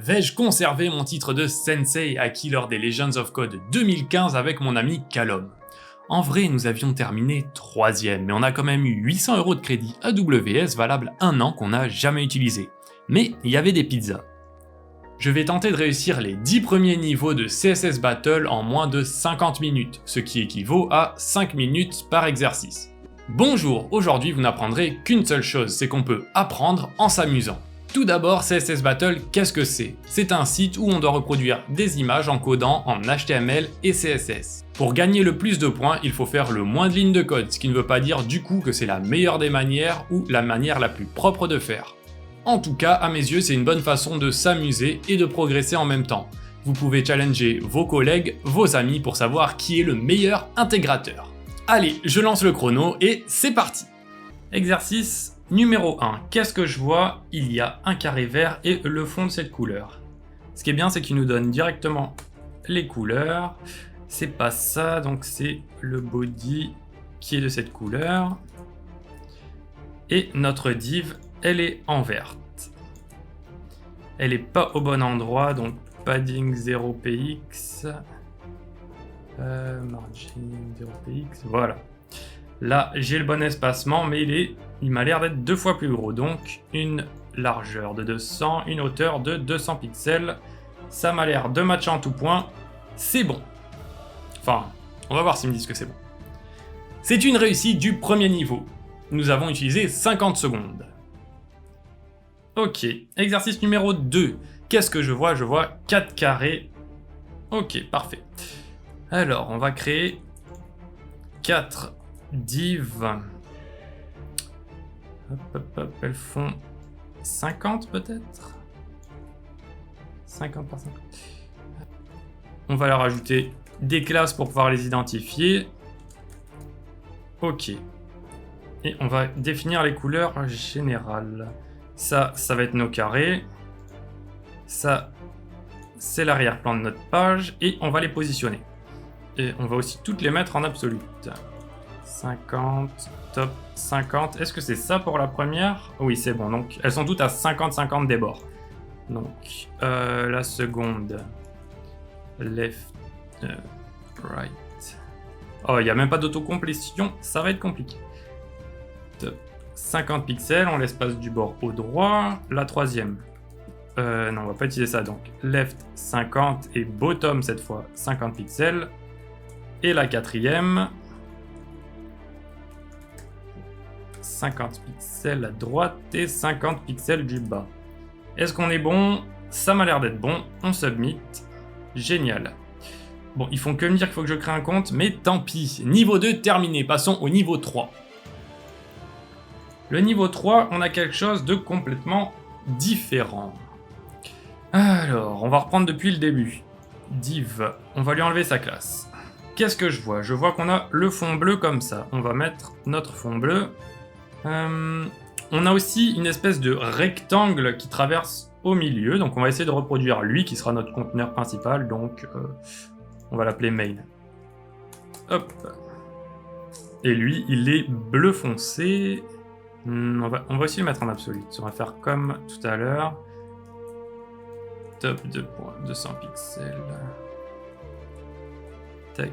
Vais-je conserver mon titre de Sensei acquis lors des Legends of Code 2015 avec mon ami Calom? En vrai, nous avions terminé 3ème, mais on a quand même eu 800 € de crédit AWS valable 1 an qu'on n'a jamais utilisé. Mais il y avait des pizzas. Je vais tenter de réussir les 10 premiers niveaux de CSS Battle en moins de 50 minutes, ce qui équivaut à 5 minutes par exercice. Bonjour, aujourd'hui vous n'apprendrez qu'une seule chose, c'est qu'on peut apprendre en s'amusant. Tout d'abord, CSS Battle, qu'est-ce que c'est? C'est un site où on doit reproduire des images en codant en HTML et CSS. Pour gagner le plus de points, il faut faire le moins de lignes de code, ce qui ne veut pas dire du coup que c'est la meilleure des manières ou la manière la plus propre de faire. En tout cas, à mes yeux, c'est une bonne façon de s'amuser et de progresser en même temps. Vous pouvez challenger vos collègues, vos amis pour savoir qui est le meilleur intégrateur. Allez, je lance le chrono et c'est parti! Exercice numéro 1. Qu'est-ce que je vois? Il y a un carré vert et le fond de cette couleur. Ce qui est bien, c'est qu'il nous donne directement les couleurs. C'est pas ça, donc c'est le body qui est de cette couleur. Et notre div, elle est en verte. Elle est pas au bon endroit, donc padding 0px. Margin 0px, voilà. Là, j'ai le bon espacement, mais il m'a l'air d'être 2 fois plus gros. Donc, une largeur de 200, une hauteur de 200 pixels. Ça m'a l'air de matcher en tout point. C'est bon. Enfin, on va voir s'ils me disent que c'est bon. C'est une réussite du premier niveau. Nous avons utilisé 50 secondes. Ok, exercice numéro 2. Qu'est-ce que je vois? Je vois 4 carrés. Ok, parfait. Alors, on va créer 4 divs. Hop, elles font 50 peut-être? 50 par 50. On va leur ajouter des classes pour pouvoir les identifier. Ok. Et on va définir les couleurs générales. Ça va être nos carrés. Ça, c'est l'arrière-plan de notre page. Et on va les positionner. Et on va aussi toutes les mettre en absolute. 50, top 50. Est-ce que c'est ça pour la première? Oui, c'est bon. Donc, elles sont toutes à 50-50 des bords. Donc, la seconde. Left, right. Oh, il n'y a même pas d'autocomplétion. Ça va être compliqué. Top 50 pixels. On laisse passer du bord au droit. La troisième. Non, on va pas utiliser ça. Donc, left 50 et bottom cette fois 50 pixels. Et la quatrième. 50 pixels à droite et 50 pixels du bas. Est-ce qu'on est bon? Ça m'a l'air d'être bon. On submit. Génial. Bon, ils font que me dire qu'il faut que je crée un compte, mais tant pis. Niveau 2 terminé. Passons au niveau 3. Le niveau 3, on a quelque chose de complètement différent. Alors, on va reprendre depuis le début. Div, on va lui enlever sa classe. Qu'est-ce que je vois? Je vois qu'on a le fond bleu comme ça. On va mettre notre fond bleu. On a aussi une espèce de rectangle qui traverse au milieu. Donc on va essayer de reproduire lui qui sera notre conteneur principal. Donc on va l'appeler main. Hop. Et lui, il est bleu foncé. On va aussi le mettre en absolute. On va faire comme tout à l'heure. Top 200 pixels. Tac.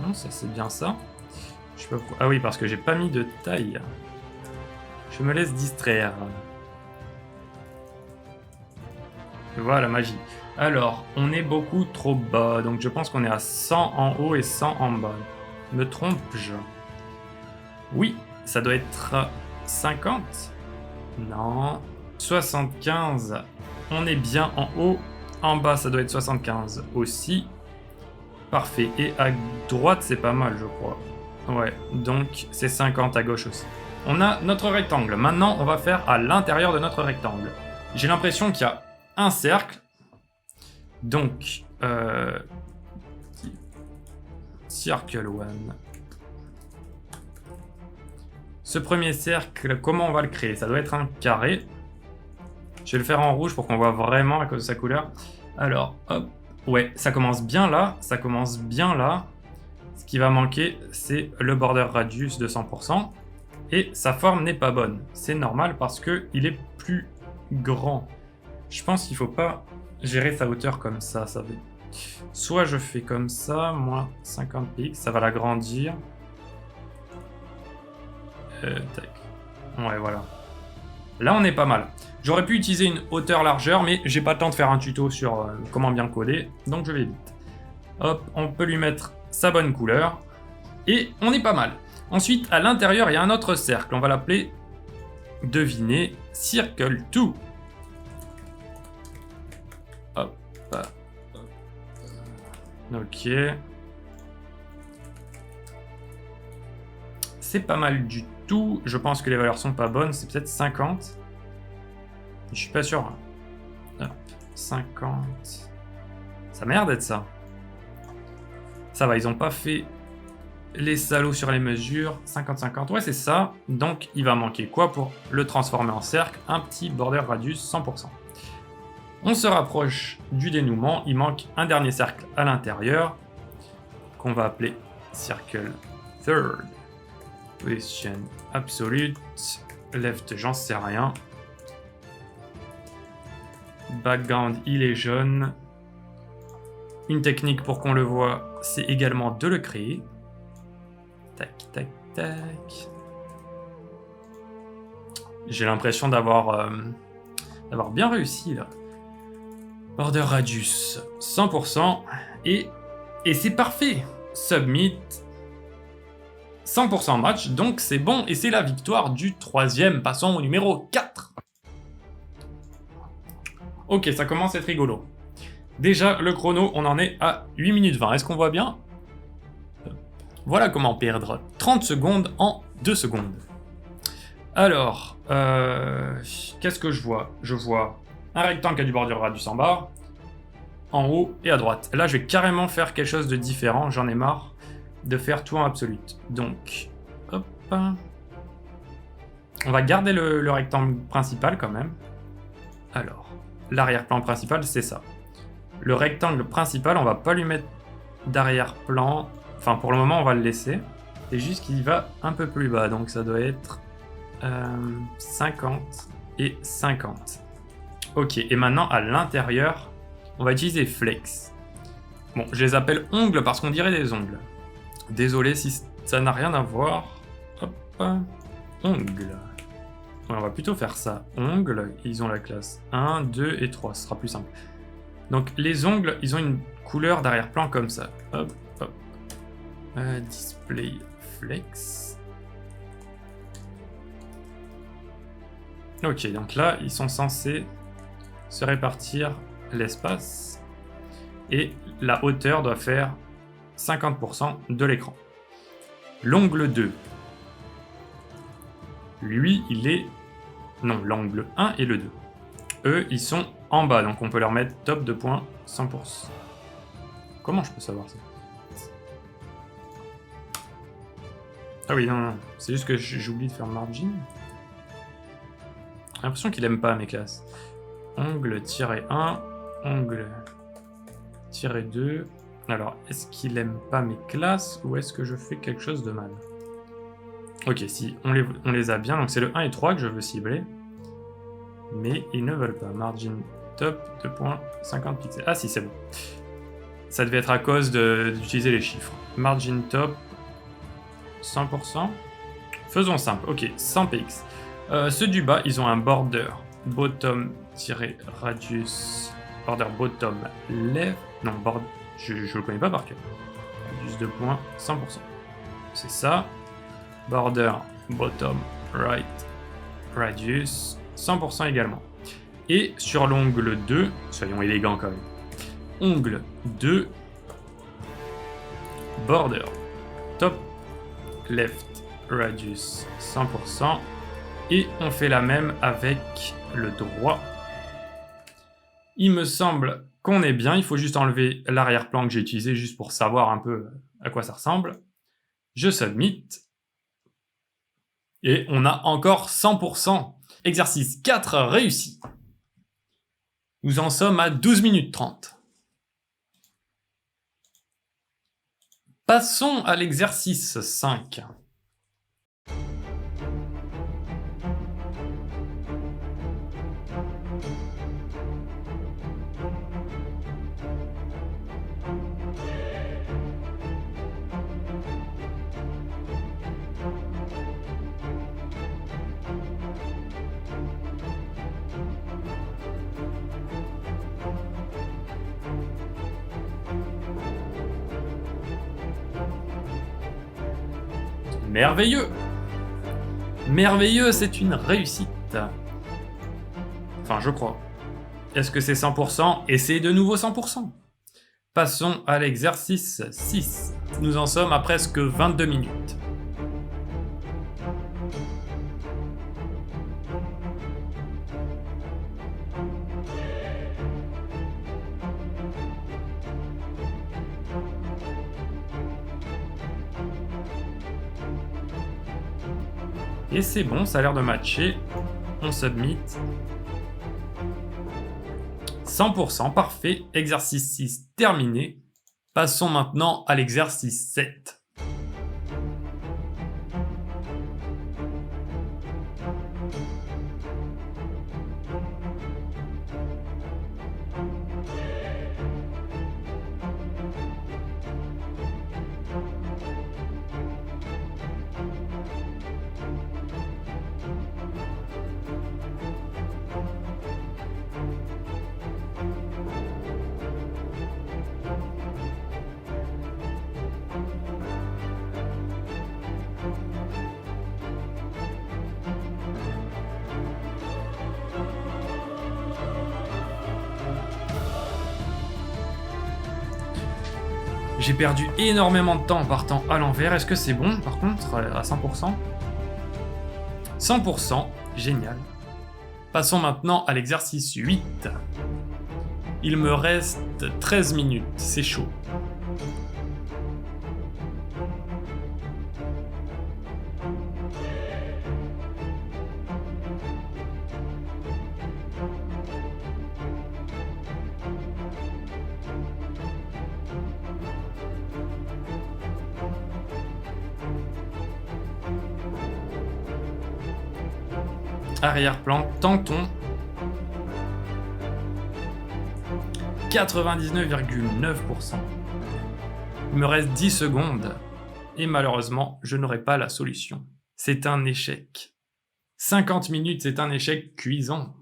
Non, ça c'est bien ça. Je sais pas pourquoi. Ah oui, parce que j'ai pas mis de taille. Je me laisse distraire. Voilà, magie. Alors, on est beaucoup trop bas. Donc je pense qu'on est à 100 en haut et 100 en bas. Me trompe-je? Oui, ça doit être 50. Non. 75. On est bien en haut. En bas, ça doit être 75 aussi. Parfait. Et à droite, c'est pas mal, je crois. Ouais, donc c'est 50 à gauche aussi. On a notre rectangle. Maintenant, on va faire à l'intérieur de notre rectangle. J'ai l'impression qu'il y a un cercle. Donc, circle one. Ce premier cercle, comment on va le créer? Ça doit être un carré. Je vais le faire en rouge pour qu'on voit vraiment à cause de sa couleur. Alors, hop. Ouais, ça commence bien là. Ça commence bien là. Ce qui va manquer, c'est le border radius de 100%. Et sa forme n'est pas bonne. C'est normal parce qu'il est plus grand. Je pense qu'il faut pas gérer sa hauteur comme ça veut... Soit je fais comme ça, moins 50 px, ça va l'agrandir. Tac. Ouais, voilà. Là, on est pas mal. J'aurais pu utiliser une hauteur-largeur, mais j'ai pas le temps de faire un tuto sur comment bien coder, donc je vais vite. Hop, on peut lui mettre sa bonne couleur, et on est pas mal. Ensuite, à l'intérieur, il y a un autre cercle, on va l'appeler, devinez, Circle 2. Hop, hop. Ok. C'est pas mal du tout. Je pense que les valeurs sont pas bonnes. C'est peut-être 50. Je suis pas sûr. Hop, 50. Ça m'a l'air d'être ça. Ça va, ils ont pas fait les salauds sur les mesures. 50-50. Ouais, c'est ça. Donc, il va manquer quoi pour le transformer en cercle? Un petit border radius 100%. On se rapproche du dénouement, il manque un dernier cercle à l'intérieur, qu'on va appeler Circle Third. Position absolute, left j'en sais rien. Background il est jaune. Une technique pour qu'on le voit, c'est également de le créer. Tac, tac, tac. J'ai l'impression d'avoir bien réussi là. Border radius 100% et c'est parfait. Submit 100% match, donc c'est bon et c'est la victoire du troisième. Passons au numéro 4. Ok, ça commence à être rigolo. Déjà, le chrono, on en est à 8 minutes 20. Est-ce qu'on voit bien? Voilà comment perdre 30 secondes en 2 secondes. Alors, qu'est-ce que je vois? Je vois un rectangle qui a du border radius en bas, en haut et à droite. Là, je vais carrément faire quelque chose de différent. J'en ai marre de faire tout en absolute. Donc, hop. On va garder le rectangle principal quand même. Alors, l'arrière-plan principal, c'est ça. Le rectangle principal, on va pas lui mettre d'arrière-plan. Enfin, pour le moment, on va le laisser. C'est juste qu'il va un peu plus bas. Donc, ça doit être 50 et 50. Ok, et maintenant, à l'intérieur, on va utiliser Flex. Bon, je les appelle ongles parce qu'on dirait des ongles. Désolé si ça n'a rien à voir. Hop, ongles. Ouais, on va plutôt faire ça. Ongles, ils ont la classe 1, 2 et 3, ce sera plus simple. Donc, les ongles, ils ont une couleur d'arrière-plan comme ça. Hop, hop. Display Flex. Ok, donc là, ils sont censés se répartir l'espace et la hauteur doit faire 50% de l'écran. L'ongle 2, lui, il est... Non, l'angle 1 et le 2. Eux, ils sont en bas, donc on peut leur mettre top de points 100%. Comment je peux savoir ça? Ah oui, non, c'est juste que j'oublie de faire margin. J'ai l'impression qu'il aime pas mes classes. Ongle-1, ongle-2. Alors, est-ce qu'il aime pas mes classes ou est-ce que je fais quelque chose de mal? Ok, si, on les a bien. Donc c'est le 1 et 3 que je veux cibler. Mais ils ne veulent pas. Margin top de points 50 pixels. Ah si, c'est bon. Ça devait être à cause d'utiliser les chiffres. Margin top 100%. Faisons simple. Ok, 100 px. Ceux du bas, ils ont un border bottom-radius. Border bottom left. Non, border. Je le connais pas par cœur. Radius de points 100%. C'est ça. Border bottom right radius 100% également. Et sur l'ongle 2, soyons élégants quand même. Ongle 2, border top left radius 100%. Et on fait la même avec le droit. Il me semble qu'on est bien. Il faut juste enlever l'arrière-plan que j'ai utilisé juste pour savoir un peu à quoi ça ressemble. Je submit. Et on a encore 100%. Exercice 4 réussi. Nous en sommes à 12 minutes 30. Passons à l'exercice 5. Merveilleux! Merveilleux, c'est une réussite. Enfin, je crois. Est-ce que c'est 100%? Et c'est de nouveau 100%. Passons à l'exercice 6. Nous en sommes à presque 22 minutes. Et c'est bon, ça a l'air de matcher. On submit. 100%, parfait. Exercice 6 terminé. Passons maintenant à l'exercice 7. J'ai perdu énormément de temps en partant à l'envers. Est-ce que c'est bon, par contre, à 100%? 100%, génial. Passons maintenant à l'exercice 8. Il me reste 13 minutes, c'est chaud. Arrière-plan, tentons. 99,9%. Il me reste 10 secondes. Et malheureusement, je n'aurai pas la solution. C'est un échec. 50 minutes, c'est un échec cuisant.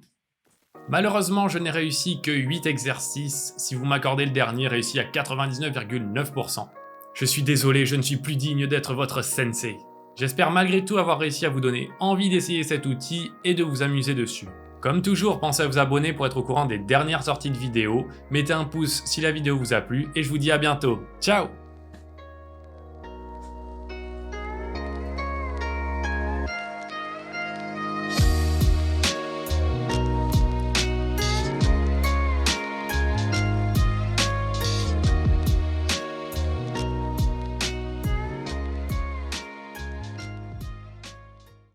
Malheureusement, je n'ai réussi que 8 exercices. Si vous m'accordez le dernier, réussi à 99,9%. Je suis désolé, je ne suis plus digne d'être votre sensei. J'espère malgré tout avoir réussi à vous donner envie d'essayer cet outil et de vous amuser dessus. Comme toujours, pensez à vous abonner pour être au courant des dernières sorties de vidéos, mettez un pouce si la vidéo vous a plu et je vous dis à bientôt. Ciao!